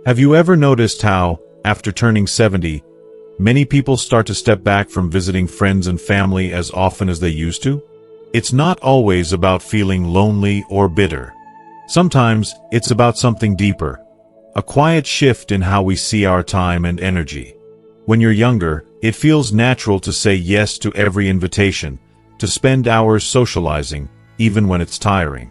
Have you ever noticed how, after turning 70, many people start to step back from visiting friends and family as often as they used to? It's not always about feeling lonely or bitter. Sometimes it's about something deeper, a quiet shift in how we see our time and energy. When you're younger, it feels natural to say yes to every invitation, to spend hours socializing, even when it's tiring.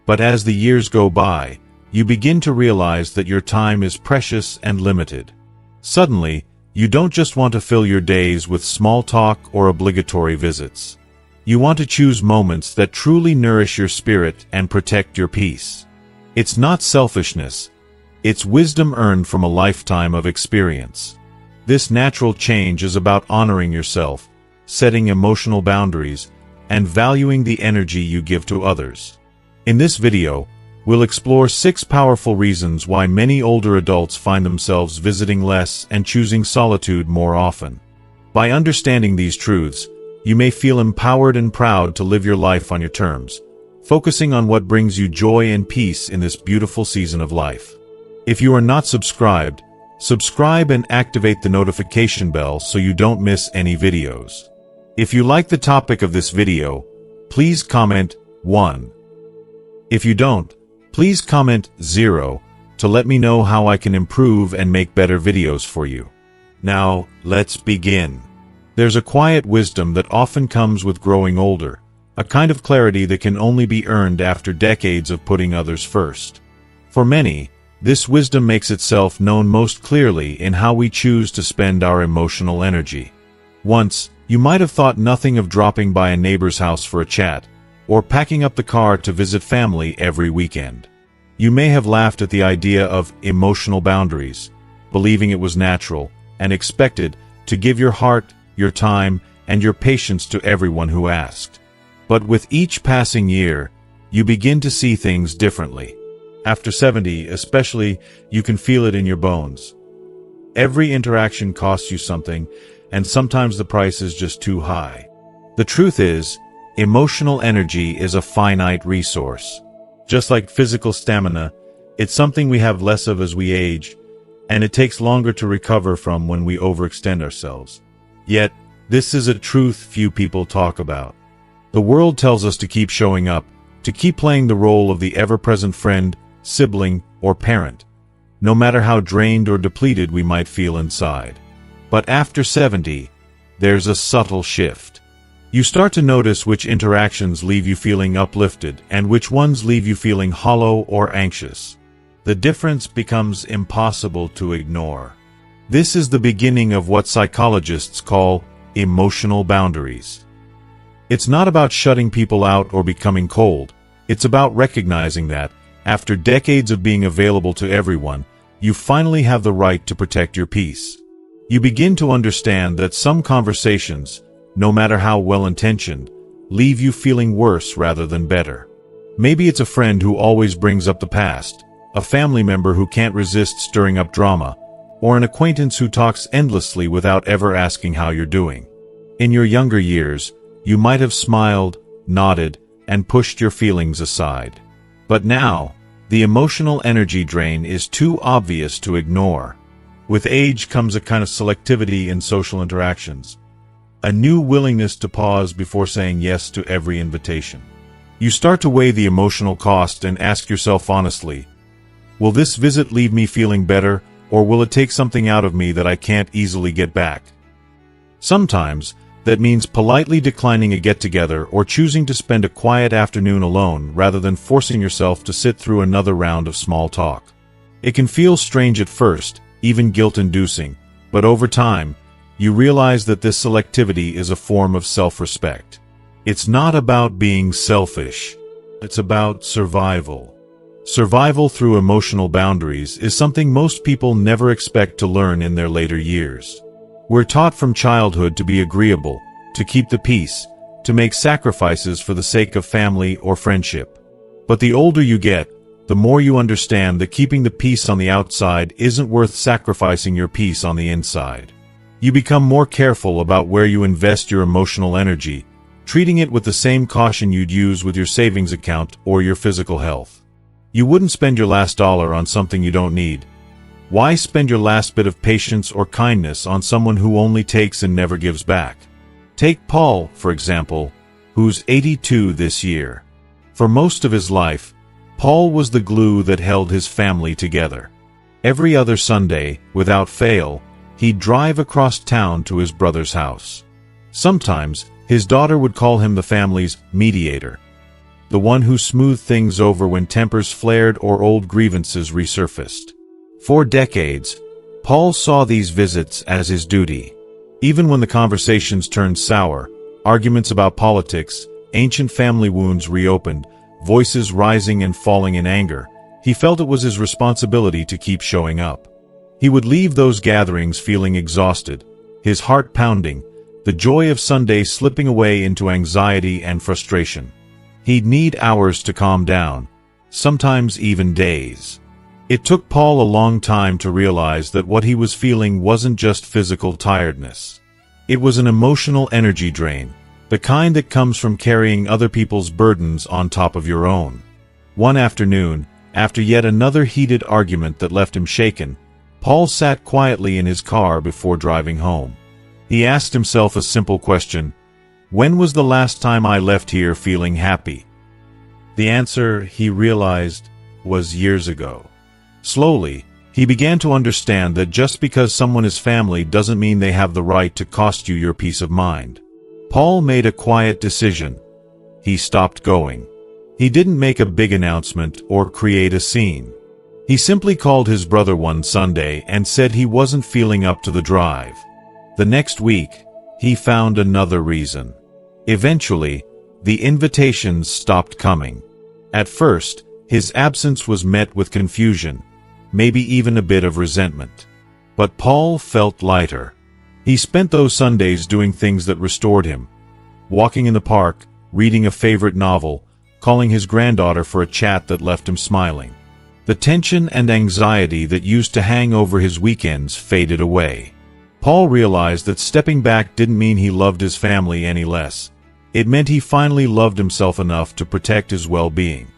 But as the years go by, you begin to realize that your time is precious and limited. Suddenly, you don't just want to fill your days with small talk or obligatory visits. You want to choose moments that truly nourish your spirit and protect your peace. It's not selfishness. It's wisdom earned from a lifetime of experience. This natural change is about honoring yourself, setting emotional boundaries, and valuing the energy you give to others. In this video, we'll explore 6 powerful reasons why many older adults find themselves visiting less and choosing solitude more often. By understanding these truths, you may feel empowered and proud to live your life on your terms, focusing on what brings you joy and peace in this beautiful season of life. If you are not subscribed, subscribe and activate the notification bell so you don't miss any videos. If you like the topic of this video, please comment 1. If you don't, please comment 0 to let me know how I can improve and make better videos for you. Now, let's begin. There's a quiet wisdom that often comes with growing older, a kind of clarity that can only be earned after decades of putting others first. For many, this wisdom makes itself known most clearly in how we choose to spend our emotional energy. Once, you might have thought nothing of dropping by a neighbor's house for a chat, or packing up the car to visit family every weekend. You may have laughed at the idea of emotional boundaries, believing it was natural and expected to give your heart, your time, and your patience to everyone who asked. But with each passing year, you begin to see things differently. After 70, especially, you can feel it in your bones. Every interaction costs you something, and sometimes the price is just too high. The truth is, emotional energy is a finite resource. Just like physical stamina, it's something we have less of as we age, and it takes longer to recover from when we overextend ourselves. Yet, this is a truth few people talk about. The world tells us to keep showing up, to keep playing the role of the ever-present friend, sibling, or parent, no matter how drained or depleted we might feel inside. But after 70, there's a subtle shift. You start to notice which interactions leave you feeling uplifted and which ones leave you feeling hollow or anxious. The difference becomes impossible to ignore. This is the beginning of what psychologists call emotional boundaries. It's not about shutting people out or becoming cold. It's about recognizing that, after decades of being available to everyone, you finally have the right to protect your peace. You begin to understand that some conversations, no matter how well-intentioned, leave you feeling worse rather than better. Maybe it's a friend who always brings up the past, a family member who can't resist stirring up drama, or an acquaintance who talks endlessly without ever asking how you're doing. In your younger years, you might have smiled, nodded, and pushed your feelings aside. But now, the emotional energy drain is too obvious to ignore. With age comes a kind of selectivity in social interactions, a new willingness to pause before saying yes to every invitation. You start to weigh the emotional cost and ask yourself honestly, will this visit leave me feeling better, or will it take something out of me that I can't easily get back? Sometimes, that means politely declining a get-together or choosing to spend a quiet afternoon alone rather than forcing yourself to sit through another round of small talk. It can feel strange at first, even guilt-inducing, but over time, you realize that this selectivity is a form of self-respect. It's not about being selfish. It's about survival. Survival through emotional boundaries is something most people never expect to learn in their later years. We're taught from childhood to be agreeable, to keep the peace, to make sacrifices for the sake of family or friendship. But the older you get, the more you understand that keeping the peace on the outside isn't worth sacrificing your peace on the inside. You become more careful about where you invest your emotional energy, treating it with the same caution you'd use with your savings account or your physical health. You wouldn't spend your last dollar on something you don't need. Why spend your last bit of patience or kindness on someone who only takes and never gives back? Take Paul, for example, who's 82 this year. For most of his life, Paul was the glue that held his family together. Every other Sunday, without fail, he'd drive across town to his brother's house. Sometimes, his daughter would call him the family's mediator, the one who smoothed things over when tempers flared or old grievances resurfaced. For decades, Paul saw these visits as his duty. Even when the conversations turned sour, arguments about politics, ancient family wounds reopened, voices rising and falling in anger, he felt it was his responsibility to keep showing up. He would leave those gatherings feeling exhausted, his heart pounding, the joy of Sunday slipping away into anxiety and frustration. He'd need hours to calm down, sometimes even days. It took Paul a long time to realize that what he was feeling wasn't just physical tiredness. It was an emotional energy drain, the kind that comes from carrying other people's burdens on top of your own. One afternoon, after yet another heated argument that left him shaken, Paul sat quietly in his car before driving home. He asked himself a simple question: when was the last time I left here feeling happy? The answer, he realized, was years ago. Slowly, he began to understand that just because someone is family doesn't mean they have the right to cost you your peace of mind. Paul made a quiet decision. He stopped going. He didn't make a big announcement or create a scene. He simply called his brother one Sunday and said he wasn't feeling up to the drive. The next week, he found another reason. Eventually, the invitations stopped coming. At first, his absence was met with confusion, maybe even a bit of resentment. But Paul felt lighter. He spent those Sundays doing things that restored him. Walking in the park, reading a favorite novel, calling his granddaughter for a chat that left him smiling. The tension and anxiety that used to hang over his weekends faded away. Paul realized that stepping back didn't mean he loved his family any less. It meant he finally loved himself enough to protect his well-being.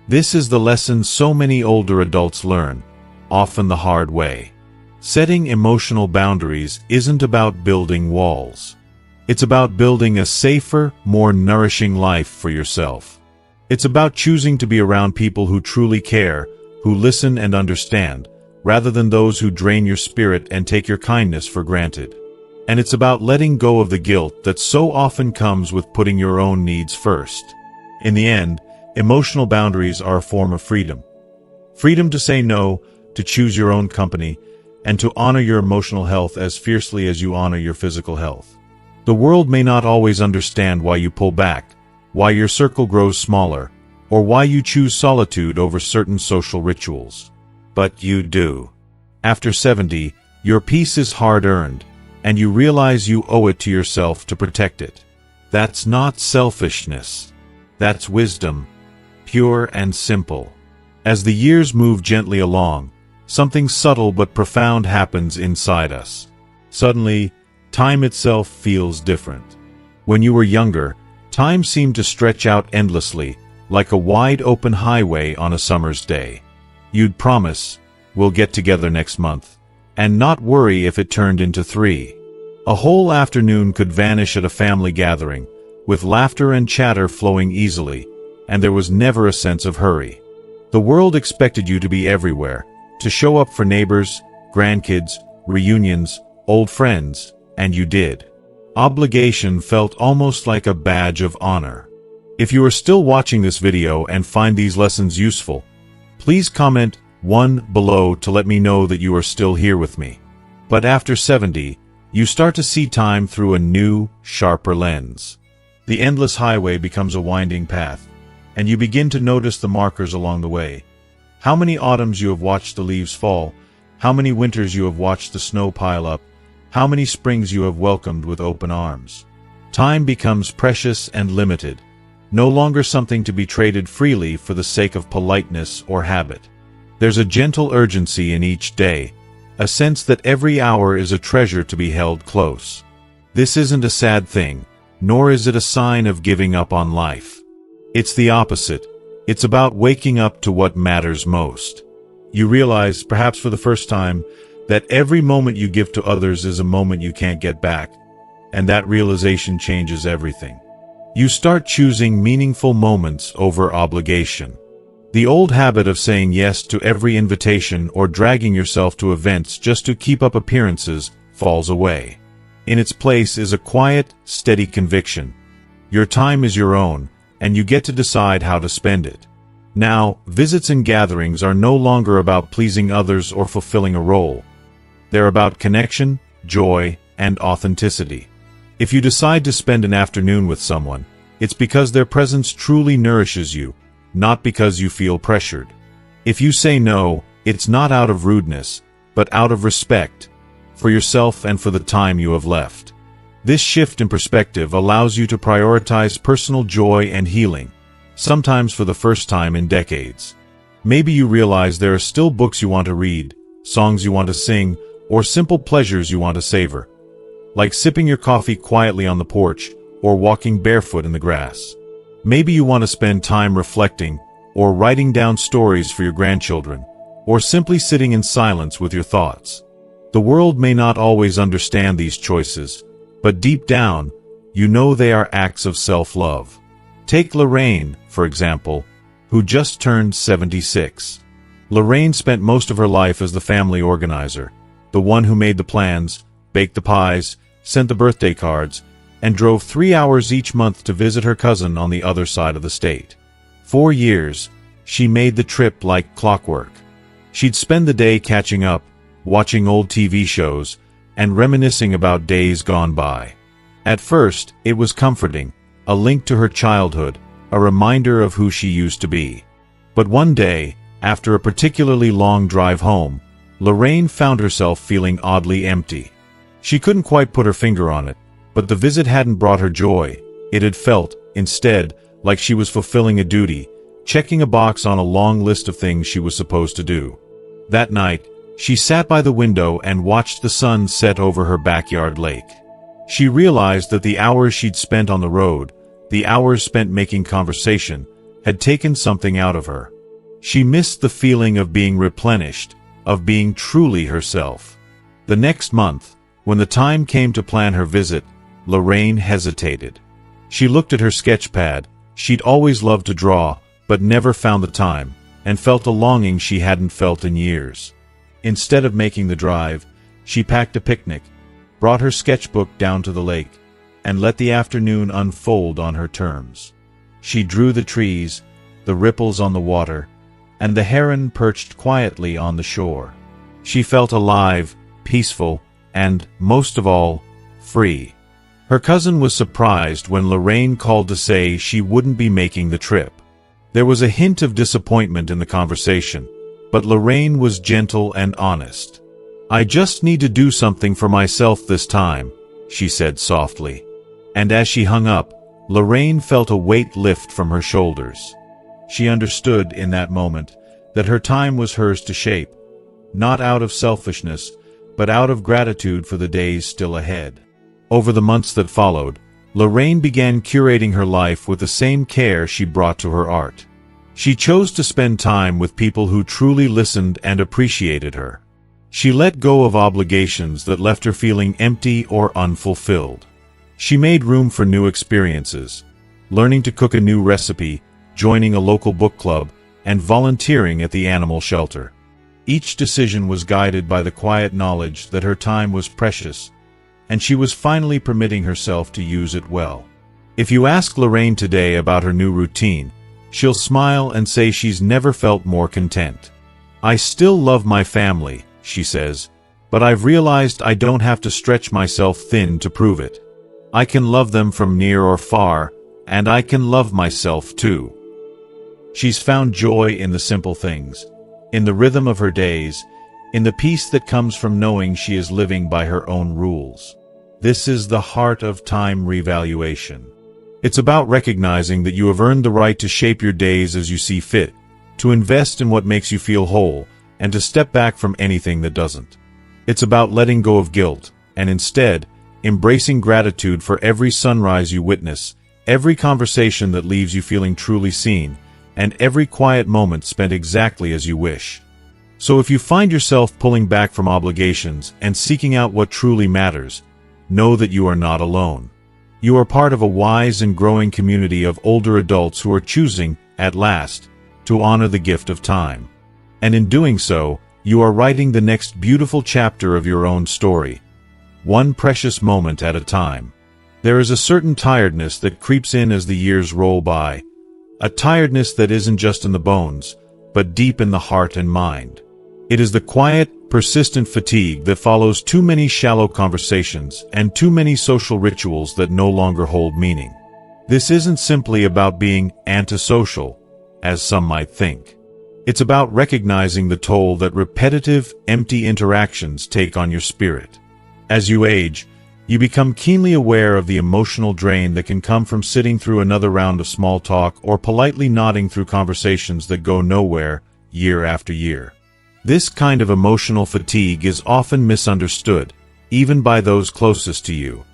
This is the lesson so many older adults learn, often the hard way. Setting emotional boundaries isn't about building walls. It's about building a safer, more nourishing life for yourself. It's about choosing to be around people who truly care, who listen and understand, rather than those who drain your spirit and take your kindness for granted. And it's about letting go of the guilt that so often comes with putting your own needs first. In the end, emotional boundaries are a form of freedom. Freedom to say no, to choose your own company, and to honor your emotional health as fiercely as you honor your physical health. The world may not always understand why you pull back, why your circle grows smaller, or why you choose solitude over certain social rituals. But you do. After 70, your peace is hard-earned, and you realize you owe it to yourself to protect it. That's not selfishness. That's wisdom, pure and simple. As the years move gently along, something subtle but profound happens inside us. Suddenly, time itself feels different. When you were younger, time seemed to stretch out endlessly, like a wide-open highway on a summer's day. You'd promise, "We'll get together next month," and not worry if it turned into 3. A whole afternoon could vanish at a family gathering, with laughter and chatter flowing easily, and there was never a sense of hurry. The world expected you to be everywhere, to show up for neighbors, grandkids, reunions, old friends, and you did. Obligation felt almost like a badge of honor. If you are still watching this video and find these lessons useful, please comment 1 below to let me know that you are still here with me. But after 70, you start to see time through a new, sharper lens. The endless highway becomes a winding path, and you begin to notice the markers along the way. How many autumns you have watched the leaves fall, how many winters you have watched the snow pile up, how many springs you have welcomed with open arms. Time becomes precious and limited, no longer something to be traded freely for the sake of politeness or habit. There's a gentle urgency in each day, a sense that every hour is a treasure to be held close. This isn't a sad thing, nor is it a sign of giving up on life. It's the opposite. It's about waking up to what matters most. You realize, perhaps for the first time, that every moment you give to others is a moment you can't get back, and that realization changes everything. You start choosing meaningful moments over obligation. The old habit of saying yes to every invitation or dragging yourself to events just to keep up appearances falls away. In its place is a quiet, steady conviction. Your time is your own, and you get to decide how to spend it. Now, visits and gatherings are no longer about pleasing others or fulfilling a role. They're about connection, joy, and authenticity. If you decide to spend an afternoon with someone, it's because their presence truly nourishes you, not because you feel pressured. If you say no, it's not out of rudeness, but out of respect for yourself and for the time you have left. This shift in perspective allows you to prioritize personal joy and healing, sometimes for the first time in decades. Maybe you realize there are still books you want to read, songs you want to sing, or simple pleasures you want to savor, like sipping your coffee quietly on the porch or walking barefoot in the grass. Maybe you want to spend time reflecting, or writing down stories for your grandchildren, or simply sitting in silence with your thoughts. The world may not always understand these choices, but deep down, you know they are acts of self-love. Take Lorraine, for example, who just turned 76. Lorraine spent most of her life as the family organizer, the one who made the plans, baked the pies, sent the birthday cards, and drove 3 hours each month to visit her cousin on the other side of the state. 4 years, she made the trip like clockwork. She'd spend the day catching up, watching old TV shows, and reminiscing about days gone by. At first, it was comforting, a link to her childhood, a reminder of who she used to be. But one day, after a particularly long drive home, Lorraine found herself feeling oddly empty. She couldn't quite put her finger on it, but the visit hadn't brought her joy. It had felt, instead, like she was fulfilling a duty, checking a box on a long list of things she was supposed to do. That night, she sat by the window and watched the sun set over her backyard lake. She realized that the hours she'd spent on the road, the hours spent making conversation, had taken something out of her. She missed the feeling of being replenished, of being truly herself. The next month, when the time came to plan her visit, Lorraine hesitated. She looked at her sketch pad. She'd always loved to draw, but never found the time, and felt a longing she hadn't felt in years. Instead of making the drive, she packed a picnic, brought her sketchbook down to the lake, and let the afternoon unfold on her terms. She drew the trees, the ripples on the water, and the heron perched quietly on the shore. She felt alive, peaceful, and, most of all, free. Her cousin was surprised when Lorraine called to say she wouldn't be making the trip. There was a hint of disappointment in the conversation, but Lorraine was gentle and honest. "I just need to do something for myself this time," she said softly. And as she hung up, Lorraine felt a weight lift from her shoulders. She understood in that moment that her time was hers to shape, not out of selfishness, but out of gratitude for the days still ahead. Over the months that followed, Lorraine began curating her life with the same care she brought to her art. She chose to spend time with people who truly listened and appreciated her. She let go of obligations that left her feeling empty or unfulfilled. She made room for new experiences, learning to cook a new recipe, joining a local book club, and volunteering at the animal shelter. Each decision was guided by the quiet knowledge that her time was precious, and she was finally permitting herself to use it well. If you ask Lorraine today about her new routine, she'll smile and say she's never felt more content. "I still love my family," she says, "but I've realized I don't have to stretch myself thin to prove it. I can love them from near or far, and I can love myself too." She's found joy in the simple things, in the rhythm of her days, in the peace that comes from knowing she is living by her own rules. This is the heart of time revaluation. It's about recognizing that you have earned the right to shape your days as you see fit, to invest in what makes you feel whole, and to step back from anything that doesn't. It's about letting go of guilt, and instead, embracing gratitude for every sunrise you witness, every conversation that leaves you feeling truly seen, and every quiet moment spent exactly as you wish. So if you find yourself pulling back from obligations and seeking out what truly matters, know that you are not alone. You are part of a wise and growing community of older adults who are choosing, at last, to honor the gift of time. And in doing so, you are writing the next beautiful chapter of your own story, one precious moment at a time. There is a certain tiredness that creeps in as the years roll by, a tiredness that isn't just in the bones, but deep in the heart and mind. It is the quiet, persistent fatigue that follows too many shallow conversations and too many social rituals that no longer hold meaning. This isn't simply about being antisocial, as some might think. It's about recognizing the toll that repetitive, empty interactions take on your spirit. As you age, you become keenly aware of the emotional drain that can come from sitting through another round of small talk or politely nodding through conversations that go nowhere, year after year. This kind of emotional fatigue is often misunderstood, even by those closest to you.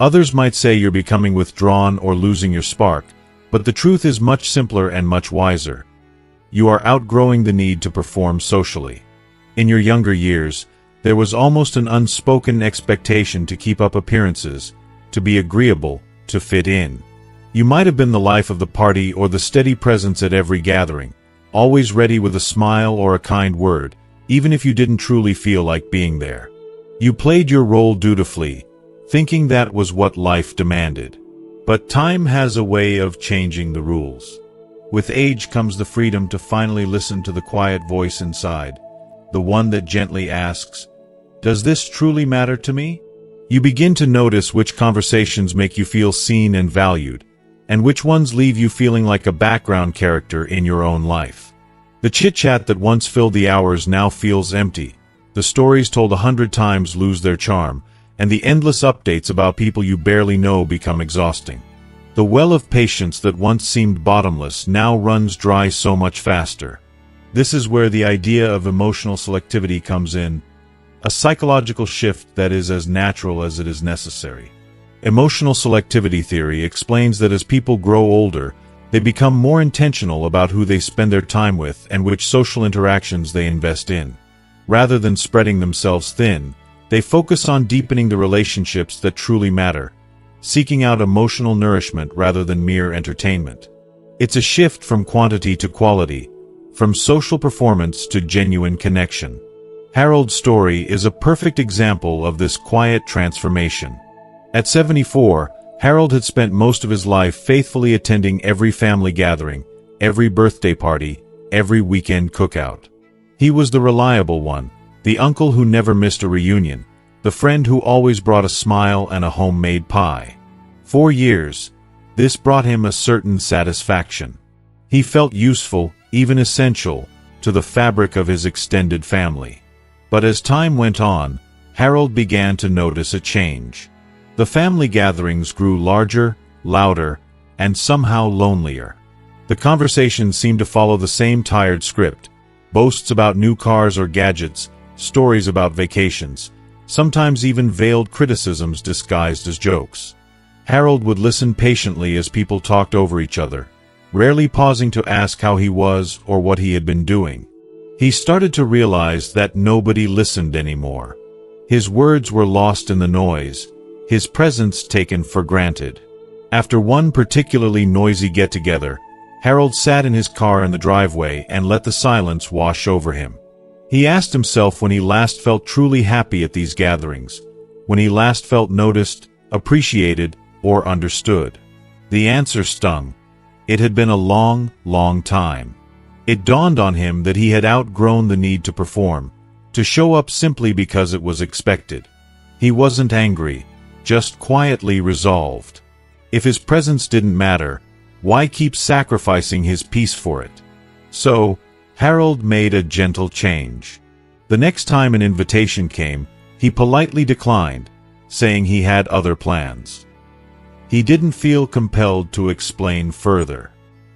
Others might say you're becoming withdrawn or losing your spark, but the truth is much simpler and much wiser. You are outgrowing the need to perform socially. In your younger years, there was almost an unspoken expectation to keep up appearances, to be agreeable, to fit in. You might have been the life of the party or the steady presence at every gathering, always ready with a smile or a kind word, even if you didn't truly feel like being there. You played your role dutifully, thinking that was what life demanded. But time has a way of changing the rules. With age comes the freedom to finally listen to the quiet voice inside, the one that gently asks, "Does this truly matter to me?" You begin to notice which conversations make you feel seen and valued, and which ones leave you feeling like a background character in your own life. The chit-chat that once filled the hours now feels empty, the stories told 100 times lose their charm, and the endless updates about people you barely know become exhausting. The well of patience that once seemed bottomless now runs dry so much faster. This is where the idea of emotional selectivity comes in, a psychological shift that is as natural as it is necessary. Emotional selectivity theory explains that as people grow older, they become more intentional about who they spend their time with and which social interactions they invest in. Rather than spreading themselves thin, they focus on deepening the relationships that truly matter, seeking out emotional nourishment rather than mere entertainment. It's a shift from quantity to quality, from social performance to genuine connection. Harold's story is a perfect example of this quiet transformation. At 74, Harold had spent most of his life faithfully attending every family gathering, every birthday party, every weekend cookout. He was the reliable one, the uncle who never missed a reunion, the friend who always brought a smile and a homemade pie. For years, this brought him a certain satisfaction. He felt useful, even essential, to the fabric of his extended family. But as time went on, Harold began to notice a change. The family gatherings grew larger, louder, and somehow lonelier. The conversations seemed to follow the same tired script, boasts about new cars or gadgets, stories about vacations, sometimes even veiled criticisms disguised as jokes. Harold would listen patiently as people talked over each other, rarely pausing to ask how he was or what he had been doing. He started to realize that nobody listened anymore. His words were lost in the noise, his presence taken for granted. After one particularly noisy get-together, Harold sat in his car in the driveway and let the silence wash over him. He asked himself when he last felt truly happy at these gatherings, when he last felt noticed, appreciated, or understood. The answer stung. It had been a long, long time. It dawned on him that he had outgrown the need to perform, to show up simply because it was expected. He wasn't angry, just quietly resolved. If his presence didn't matter, why keep sacrificing his peace for it? So, Harold made a gentle change. The next time an invitation came, he politely declined, saying he had other plans. He didn't feel compelled to explain further.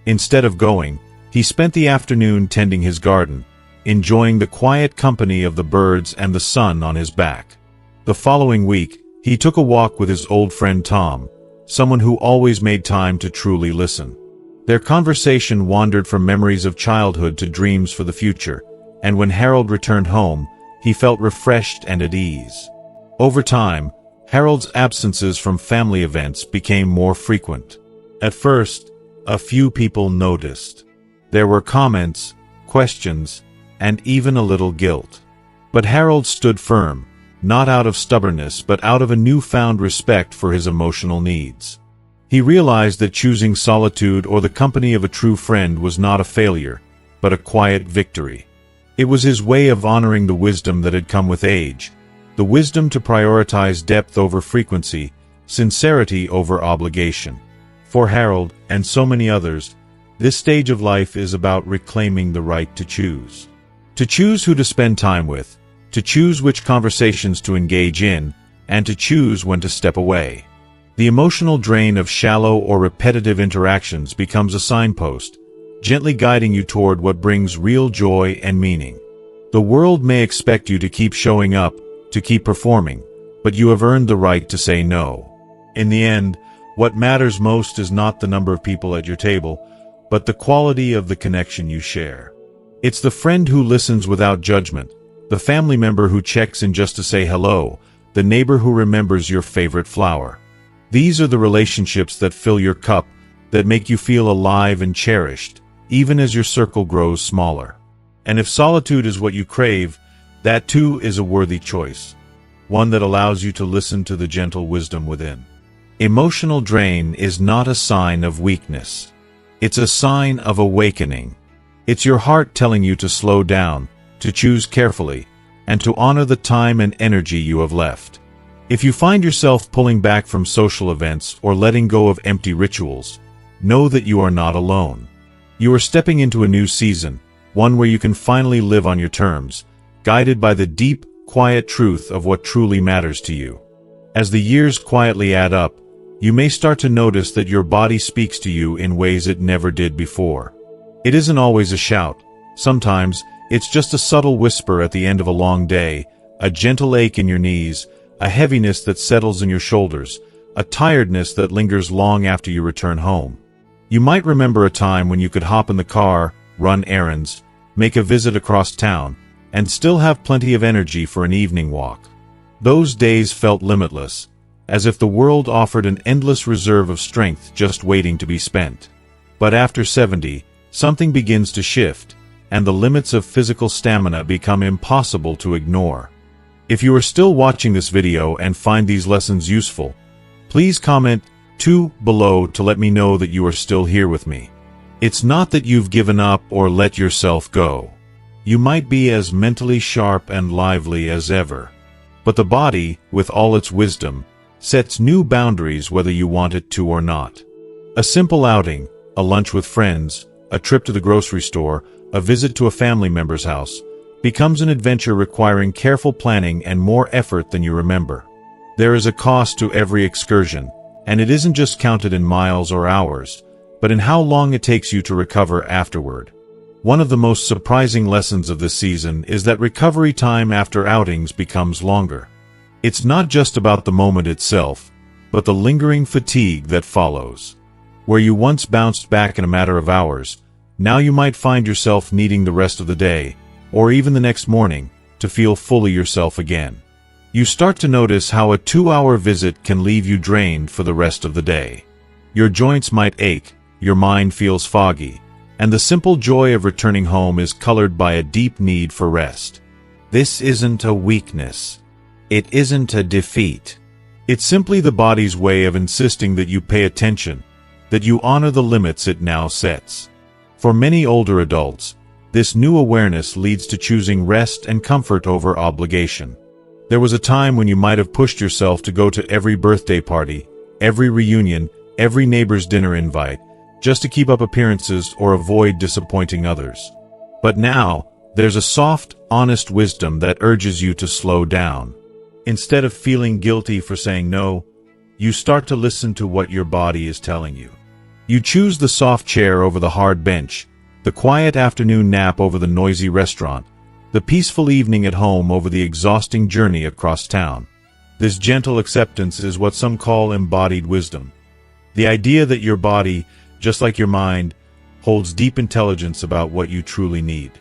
Instead of going, he spent the afternoon tending his garden, enjoying the quiet company of the birds and the sun on his back. The following week, he took a walk with his old friend Tom, someone who always made time to truly listen. Their conversation wandered from memories of childhood to dreams for the future, and when Harold returned home, he felt refreshed and at ease. Over time, Harold's absences from family events became more frequent. At first, a few people noticed. There were comments, questions, and even a little guilt. But Harold stood firm, not out of stubbornness but out of a newfound respect for his emotional needs. He realized that choosing solitude or the company of a true friend was not a failure, but a quiet victory. It was his way of honoring the wisdom that had come with age, the wisdom to prioritize depth over frequency, sincerity over obligation. For Harold, and so many others, this stage of life is about reclaiming the right to choose. To choose who to spend time with, to choose which conversations to engage in, and to choose when to step away. The emotional drain of shallow or repetitive interactions becomes a signpost, gently guiding you toward what brings real joy and meaning. The world may expect you to keep showing up, to keep performing, but you have earned the right to say no. In the end, what matters most is not the number of people at your table, but the quality of the connection you share. It's the friend who listens without judgment, the family member who checks in just to say hello, the neighbor who remembers your favorite flower. These are the relationships that fill your cup, that make you feel alive and cherished, even as your circle grows smaller. And if solitude is what you crave, that too is a worthy choice, one that allows you to listen to the gentle wisdom within. Emotional drain is not a sign of weakness. It's a sign of awakening. It's your heart telling you to slow down, to choose carefully, and to honor the time and energy you have left. If you find yourself pulling back from social events or letting go of empty rituals, know that you are not alone. You are stepping into a new season, one where you can finally live on your terms, guided by the deep, quiet truth of what truly matters to you. As the years quietly add up, you may start to notice that your body speaks to you in ways it never did before. It isn't always a shout. Sometimes, it's just a subtle whisper at the end of a long day, a gentle ache in your knees, a heaviness that settles in your shoulders, a tiredness that lingers long after you return home. You might remember a time when you could hop in the car, run errands, make a visit across town, and still have plenty of energy for an evening walk. Those days felt limitless, as if the world offered an endless reserve of strength just waiting to be spent. But after 70, something begins to shift, and the limits of physical stamina become impossible to ignore. If you are still watching this video and find these lessons useful, please comment 2 below to let me know that you are still here with me. It's not that you've given up or let yourself go. You might be as mentally sharp and lively as ever. But the body, with all its wisdom, sets new boundaries whether you want it to or not. A simple outing, a lunch with friends, a trip to the grocery store, a visit to a family member's house, becomes an adventure requiring careful planning and more effort than you remember. There is a cost to every excursion, and it isn't just counted in miles or hours, but in how long it takes you to recover afterward. One of the most surprising lessons of this season is that recovery time after outings becomes longer. It's not just about the moment itself, but the lingering fatigue that follows. Where you once bounced back in a matter of hours, now you might find yourself needing the rest of the day, or even the next morning, to feel fully yourself again. You start to notice how a 2-hour visit can leave you drained for the rest of the day. Your joints might ache, your mind feels foggy, and the simple joy of returning home is colored by a deep need for rest. This isn't a weakness. It isn't a defeat. It's simply the body's way of insisting that you pay attention, that you honor the limits it now sets. For many older adults, this new awareness leads to choosing rest and comfort over obligation. There was a time when you might have pushed yourself to go to every birthday party, every reunion, every neighbor's dinner invite, just to keep up appearances or avoid disappointing others. But now, there's a soft, honest wisdom that urges you to slow down. Instead of feeling guilty for saying no, you start to listen to what your body is telling you. You choose the soft chair over the hard bench, the quiet afternoon nap over the noisy restaurant, the peaceful evening at home over the exhausting journey across town. This gentle acceptance is what some call embodied wisdom. The idea that your body, just like your mind, holds deep intelligence about what you truly need.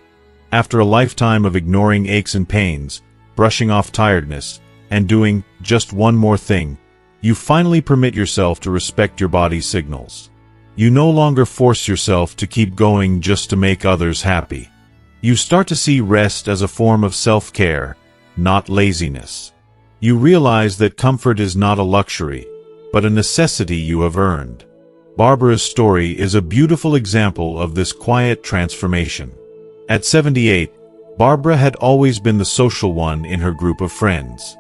After a lifetime of ignoring aches and pains, brushing off tiredness, and doing just one more thing, you finally permit yourself to respect your body's signals. You no longer force yourself to keep going just to make others happy. You start to see rest as a form of self-care, not laziness. You realize that comfort is not a luxury, but a necessity you have earned. Barbara's story is a beautiful example of this quiet transformation. At 78, Barbara had always been the social one in her group of friends.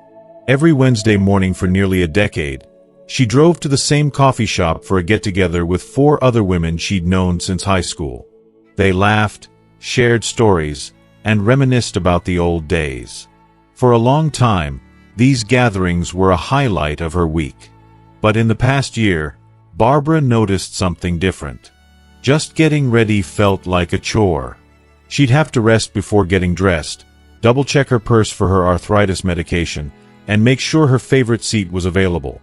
Every Wednesday morning for nearly a decade, she drove to the same coffee shop for a get-together with 4 other women she'd known since high school. They laughed, shared stories, and reminisced about the old days. For a long time, these gatherings were a highlight of her week. But in the past year, Barbara noticed something different. Just getting ready felt like a chore. She'd have to rest before getting dressed, double-check her purse for her arthritis medication, and make sure her favorite seat was available.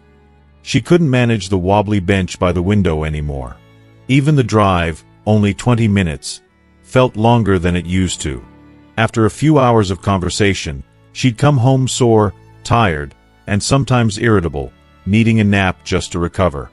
She couldn't manage the wobbly bench by the window anymore. Even the drive, only 20 minutes, felt longer than it used to. After a few hours of conversation, she'd come home sore, tired, and sometimes irritable, needing a nap just to recover.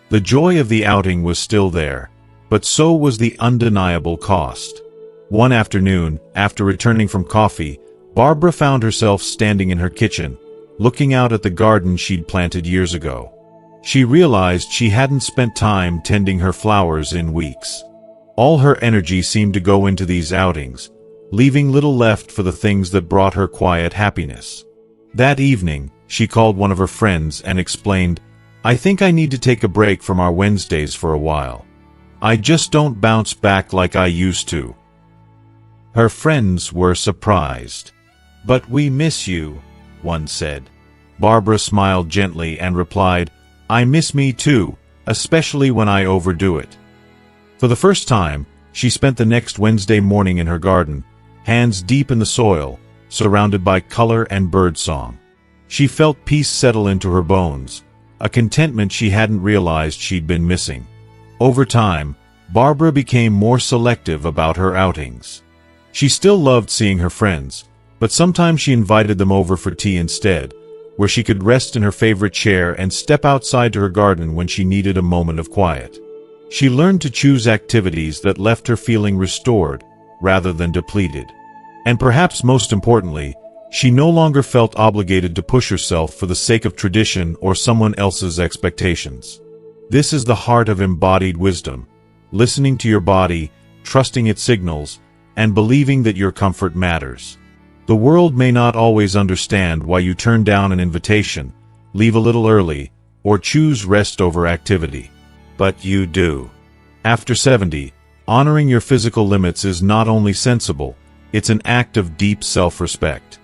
The joy of the outing was still there, but so was the undeniable cost. One afternoon, after returning from coffee, Barbara found herself standing in her kitchen, looking out at the garden she'd planted years ago. She realized she hadn't spent time tending her flowers in weeks. All her energy seemed to go into these outings, leaving little left for the things that brought her quiet happiness. That evening, she called one of her friends and explained, "I think I need to take a break from our Wednesdays for a while. I just don't bounce back like I used to." Her friends were surprised. "But we miss you," one said. Barbara smiled gently and replied, "I miss me too, especially when I overdo it." For the first time, she spent the next Wednesday morning in her garden, hands deep in the soil, surrounded by color and birdsong. She felt peace settle into her bones, a contentment she hadn't realized she'd been missing. Over time, Barbara became more selective about her outings. She still loved seeing her friends, but sometimes she invited them over for tea instead, where she could rest in her favorite chair and step outside to her garden when she needed a moment of quiet. She learned to choose activities that left her feeling restored, rather than depleted. And perhaps most importantly, she no longer felt obligated to push herself for the sake of tradition or someone else's expectations. This is the heart of embodied wisdom, listening to your body, trusting its signals, and believing that your comfort matters. The world may not always understand why you turn down an invitation, leave a little early, or choose rest over activity. But you do. After 70, honoring your physical limits is not only sensible, it's an act of deep self-respect.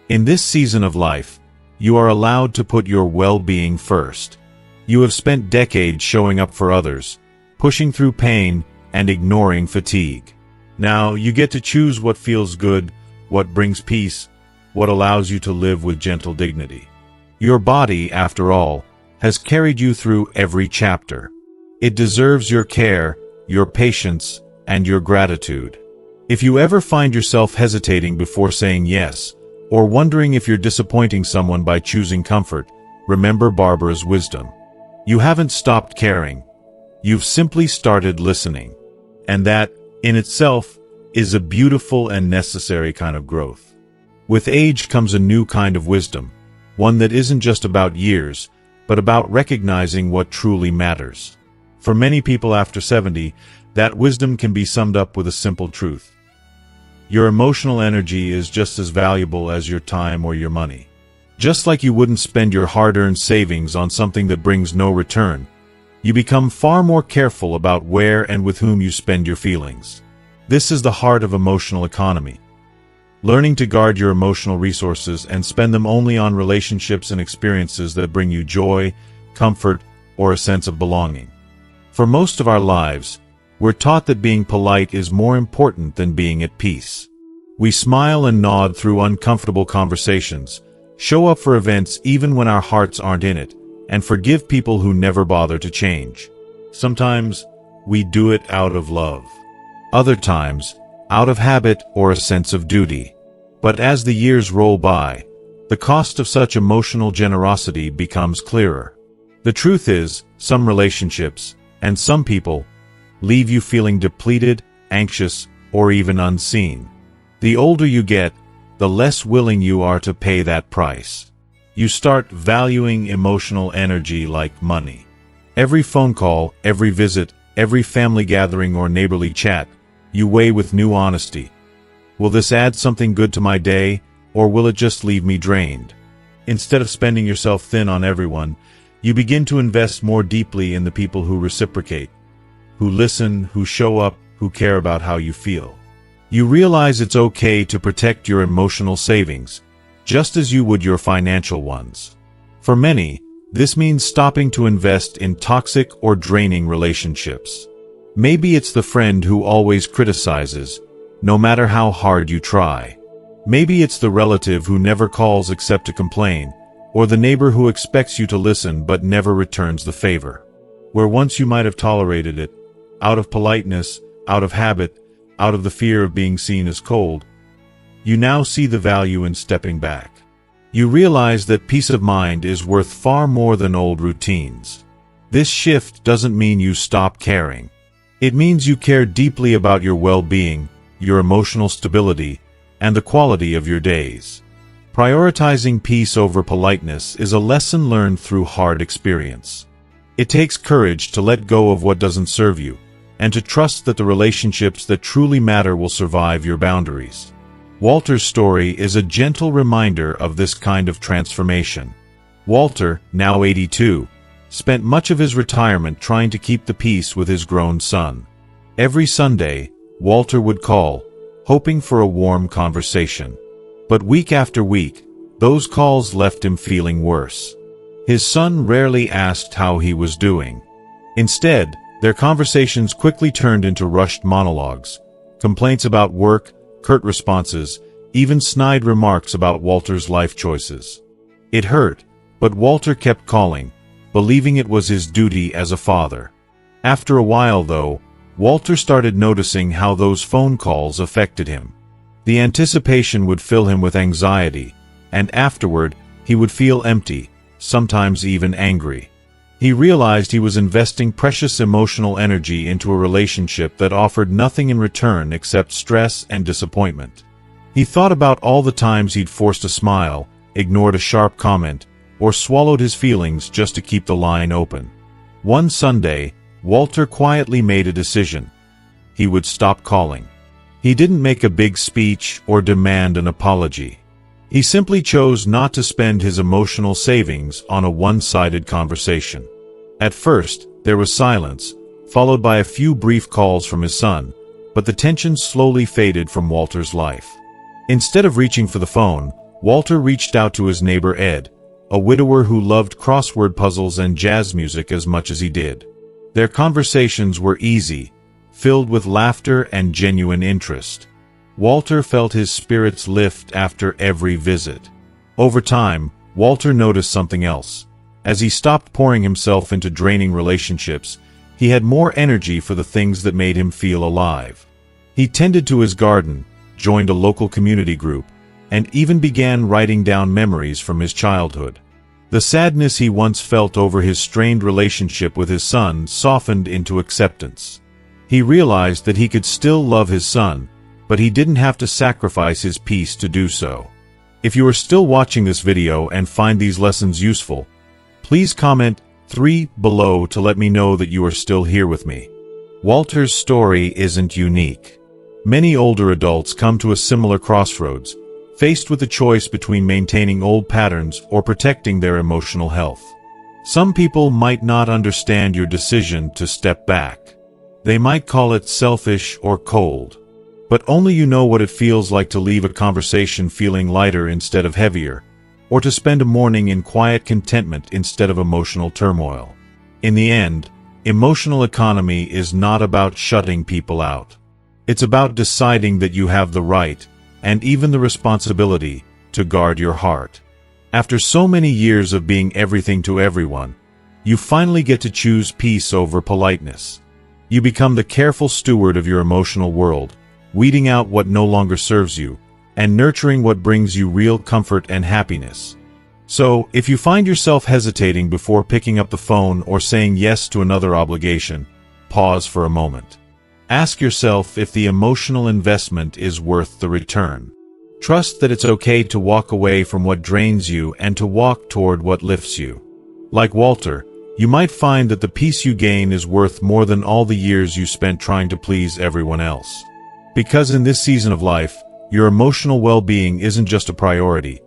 In this season of life, you are allowed to put your well-being first. You have spent decades showing up for others, pushing through pain, and ignoring fatigue. Now you get to choose what feels good, what brings peace, what allows you to live with gentle dignity. Your body, after all, has carried you through every chapter. It deserves your care, your patience, and your gratitude. If you ever find yourself hesitating before saying yes, or wondering if you're disappointing someone by choosing comfort, remember Barbara's wisdom. You haven't stopped caring. You've simply started listening. And that, in itself, is a beautiful and necessary kind of growth. With age comes a new kind of wisdom, one that isn't just about years, but about recognizing what truly matters. For many people after 70, that wisdom can be summed up with a simple truth. Your emotional energy is just as valuable as your time or your money. Just like you wouldn't spend your hard-earned savings on something that brings no return, you become far more careful about where and with whom you spend your feelings. This is the heart of emotional economy. Learning to guard your emotional resources and spend them only on relationships and experiences that bring you joy, comfort, or a sense of belonging. For most of our lives, we're taught that being polite is more important than being at peace. We smile and nod through uncomfortable conversations, show up for events even when our hearts aren't in it, and forgive people who never bother to change. Sometimes, we do it out of love. Other times, out of habit or a sense of duty. But as the years roll by, the cost of such emotional generosity becomes clearer. The truth is, some relationships, and some people, leave you feeling depleted, anxious, or even unseen. The older you get, the less willing you are to pay that price. You start valuing emotional energy like money. Every phone call, every visit, every family gathering or neighborly chat, you weigh with new honesty. Will this add something good to my day, or will it just leave me drained? Instead of spending yourself thin on everyone, you begin to invest more deeply in the people who reciprocate, who listen, who show up, who care about how you feel. You realize it's okay to protect your emotional savings, just as you would your financial ones. For many, this means stopping to invest in toxic or draining relationships. Maybe it's the friend who always criticizes, no matter how hard you try. Maybe it's the relative who never calls except to complain, or the neighbor who expects you to listen but never returns the favor. Where once you might have tolerated it, out of politeness, out of habit, out of the fear of being seen as cold, you now see the value in stepping back. You realize that peace of mind is worth far more than old routines. This shift doesn't mean you stop caring. It means you care deeply about your well-being, your emotional stability, and the quality of your days. Prioritizing peace over politeness is a lesson learned through hard experience. It takes courage to let go of what doesn't serve you, and to trust that the relationships that truly matter will survive your boundaries. Walter's story is a gentle reminder of this kind of transformation. Walter, now 82, spent much of his retirement trying to keep the peace with his grown son. Every Sunday, Walter would call, hoping for a warm conversation. But week after week, those calls left him feeling worse. His son rarely asked how he was doing. Instead, their conversations quickly turned into rushed monologues, complaints about work, curt responses, even snide remarks about Walter's life choices. It hurt, but Walter kept calling, believing it was his duty as a father. After a while, though, Walter started noticing how those phone calls affected him. The anticipation would fill him with anxiety, and afterward, he would feel empty, sometimes even angry. He realized he was investing precious emotional energy into a relationship that offered nothing in return except stress and disappointment. He thought about all the times he'd forced a smile, ignored a sharp comment, or swallowed his feelings just to keep the line open. One Sunday, Walter quietly made a decision. He would stop calling. He didn't make a big speech or demand an apology. He simply chose not to spend his emotional savings on a one-sided conversation. At first, there was silence, followed by a few brief calls from his son, but the tension slowly faded from Walter's life. Instead of reaching for the phone, Walter reached out to his neighbor Ed, a widower who loved crossword puzzles and jazz music as much as he did. Their conversations were easy, filled with laughter and genuine interest. Walter felt his spirits lift after every visit. Over time, Walter noticed something else. As he stopped pouring himself into draining relationships, he had more energy for the things that made him feel alive. He tended to his garden, joined a local community group, and even began writing down memories from his childhood. The sadness he once felt over his strained relationship with his son softened into acceptance. He realized that he could still love his son, but he didn't have to sacrifice his peace to do so. If you are still watching this video and find these lessons useful, please comment 3 below to let me know that you are still here with me. Walter's story isn't unique. Many older adults come to a similar crossroads, faced with the choice between maintaining old patterns or protecting their emotional health. Some people might not understand your decision to step back. They might call it selfish or cold. But only you know what it feels like to leave a conversation feeling lighter instead of heavier, or to spend a morning in quiet contentment instead of emotional turmoil. In the end, emotional economy is not about shutting people out. It's about deciding that you have the right, and even the responsibility, to guard your heart. After so many years of being everything to everyone, you finally get to choose peace over politeness. You become the careful steward of your emotional world, weeding out what no longer serves you, and nurturing what brings you real comfort and happiness. So, if you find yourself hesitating before picking up the phone or saying yes to another obligation, pause for a moment. Ask yourself if the emotional investment is worth the return. Trust that it's okay to walk away from what drains you and to walk toward what lifts you. Like Walter, you might find that the peace you gain is worth more than all the years you spent trying to please everyone else. Because in this season of life, your emotional well-being isn't just a priority.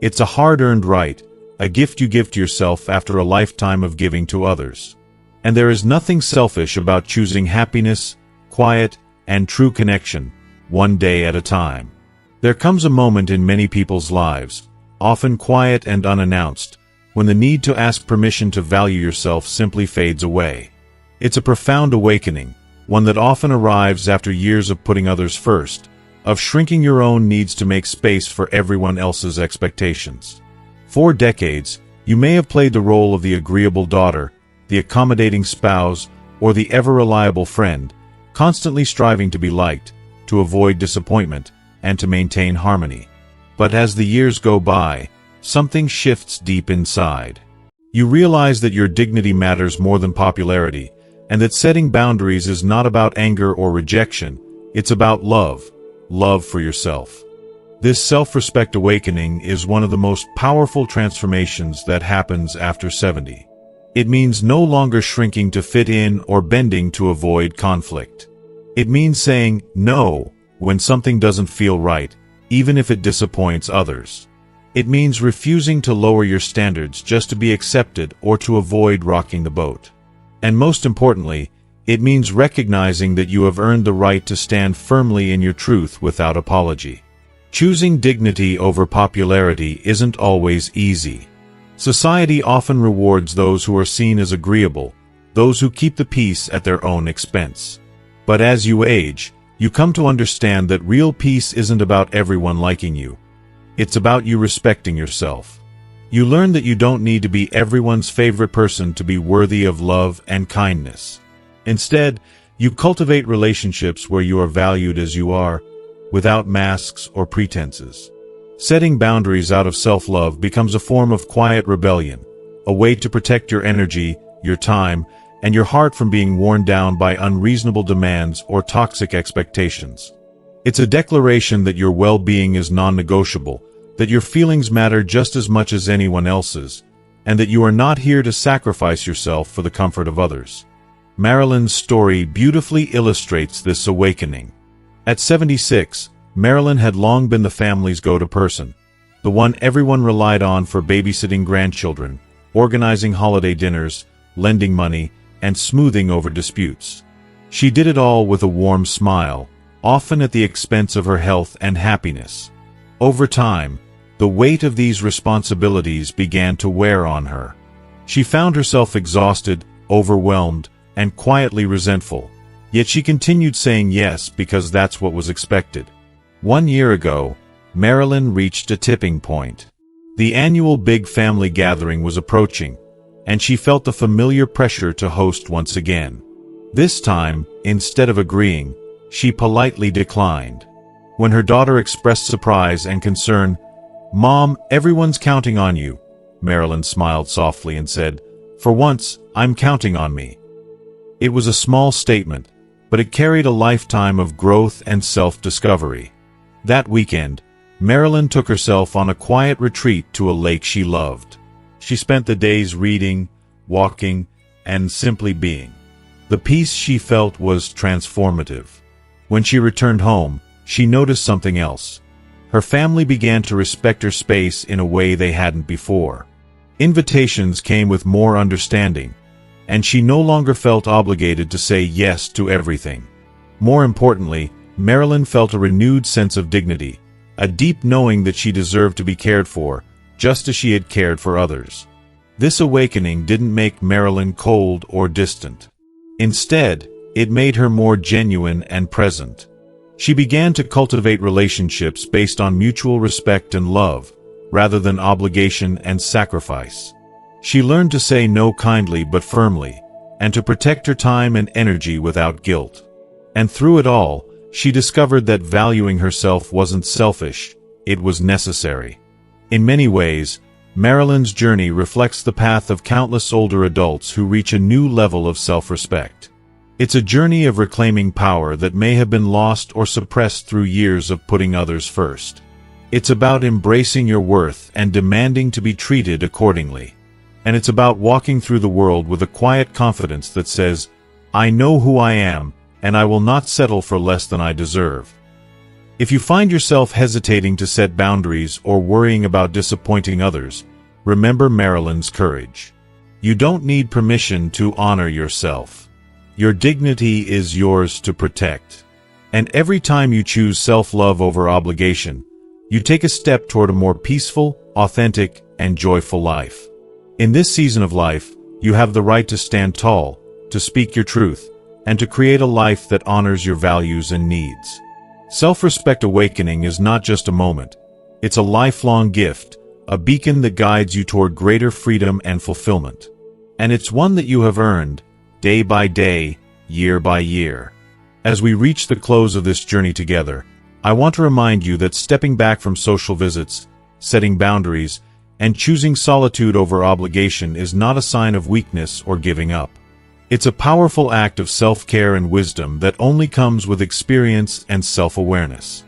It's a hard-earned right, a gift you give to yourself after a lifetime of giving to others. And there is nothing selfish about choosing happiness, quiet, and true connection, one day at a time. There comes a moment in many people's lives, often quiet and unannounced, when the need to ask permission to value yourself simply fades away. It's a profound awakening, one that often arrives after years of putting others first, of shrinking your own needs to make space for everyone else's expectations. For decades, you may have played the role of the agreeable daughter, the accommodating spouse, or the ever-reliable friend, constantly striving to be liked, to avoid disappointment, and to maintain harmony. But as the years go by, something shifts deep inside. You realize that your dignity matters more than popularity, and that setting boundaries is not about anger or rejection, it's about love for yourself. This self-respect awakening is one of the most powerful transformations that happens after 70. It means no longer shrinking to fit in or bending to avoid conflict. It means saying no when something doesn't feel right, even if it disappoints others. It means refusing to lower your standards just to be accepted or to avoid rocking the boat. And most importantly, it means recognizing that you have earned the right to stand firmly in your truth without apology. Choosing dignity over popularity isn't always easy. Society often rewards those who are seen as agreeable, those who keep the peace at their own expense. But as you age, you come to understand that real peace isn't about everyone liking you. It's about you respecting yourself. You learn that you don't need to be everyone's favorite person to be worthy of love and kindness. Instead, you cultivate relationships where you are valued as you are, without masks or pretenses. Setting boundaries out of self-love becomes a form of quiet rebellion, a way to protect your energy, your time, and your heart from being worn down by unreasonable demands or toxic expectations. It's a declaration that your well-being is non-negotiable, that your feelings matter just as much as anyone else's, and that you are not here to sacrifice yourself for the comfort of others. Marilyn's story beautifully illustrates this awakening. At 76, Marilyn had long been the family's go-to person, the one everyone relied on for babysitting grandchildren, organizing holiday dinners, lending money, and smoothing over disputes. She did it all with a warm smile, often at the expense of her health and happiness. Over time, the weight of these responsibilities began to wear on her. She found herself exhausted, overwhelmed, and quietly resentful, yet she continued saying yes because that's what was expected. 1 year ago, Marilyn reached a tipping point. The annual big family gathering was approaching, and she felt the familiar pressure to host once again. This time, instead of agreeing, she politely declined. When her daughter expressed surprise and concern, "Mom, everyone's counting on you," Marilyn smiled softly and said, "For once, I'm counting on me." It was a small statement, but it carried a lifetime of growth and self-discovery. That weekend, Marilyn took herself on a quiet retreat to a lake she loved. She spent the days reading, walking, and simply being. The peace she felt was transformative. When she returned home, she noticed something else. Her family began to respect her space in a way they hadn't before. Invitations came with more understanding, and she no longer felt obligated to say yes to everything. More importantly, Marilyn felt a renewed sense of dignity, a deep knowing that she deserved to be cared for, just as she had cared for others. This awakening didn't make Marilyn cold or distant. Instead, it made her more genuine and present. She began to cultivate relationships based on mutual respect and love, rather than obligation and sacrifice. She learned to say no kindly but firmly, and to protect her time and energy without guilt. And through it all, She discovered that valuing herself wasn't selfish, it was necessary. In many ways, Marilyn's journey reflects the path of countless older adults who reach a new level of self-respect. It's a journey of reclaiming power that may have been lost or suppressed through years of putting others first. It's about embracing your worth and demanding to be treated accordingly. And it's about walking through the world with a quiet confidence that says, "I know who I am, and I will not settle for less than I deserve." If you find yourself hesitating to set boundaries or worrying about disappointing others, remember Marilyn's courage. You don't need permission to honor yourself. Your dignity is yours to protect. And every time you choose self-love over obligation, you take a step toward a more peaceful, authentic, and joyful life. In this season of life, you have the right to stand tall, to speak your truth, and to create a life that honors your values and needs. Self-respect awakening is not just a moment. It's a lifelong gift, a beacon that guides you toward greater freedom and fulfillment. And it's one that you have earned, day by day, year by year. As we reach the close of this journey together, I want to remind you that stepping back from social visits, setting boundaries, and choosing solitude over obligation is not a sign of weakness or giving up. It's a powerful act of self-care and wisdom that only comes with experience and self-awareness.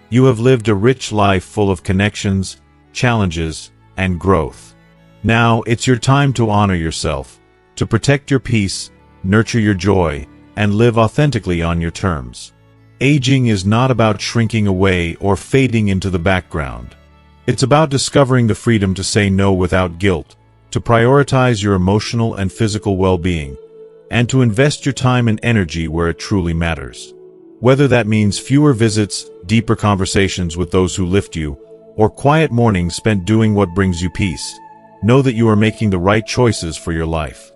You have lived a rich life full of connections, challenges, and growth. Now it's your time to honor yourself, to protect your peace, nurture your joy, and live authentically on your terms. Aging is not about shrinking away or fading into the background. It's about discovering the freedom to say no without guilt, to prioritize your emotional and physical well-being, and to invest your time and energy where it truly matters. Whether that means fewer visits, deeper conversations with those who lift you, or quiet mornings spent doing what brings you peace, know that you are making the right choices for your life.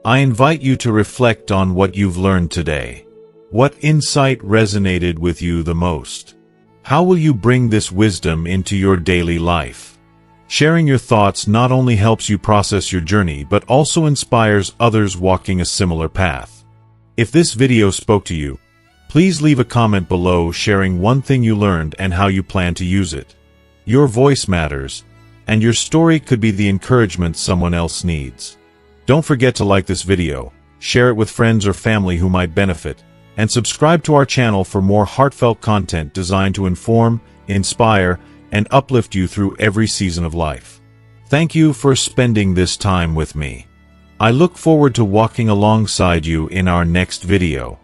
I invite you to reflect on what you've learned today. What insight resonated with you the most? How will you bring this wisdom into your daily life? Sharing your thoughts not only helps you process your journey but also inspires others walking a similar path. If this video spoke to you, please leave a comment below sharing one thing you learned and how you plan to use it. Your voice matters, and your story could be the encouragement someone else needs. Don't forget to like this video, share it with friends or family who might benefit, and subscribe to our channel for more heartfelt content designed to inform, inspire, and uplift you through every season of life. Thank you for spending this time with me. I look forward to walking alongside you in our next video.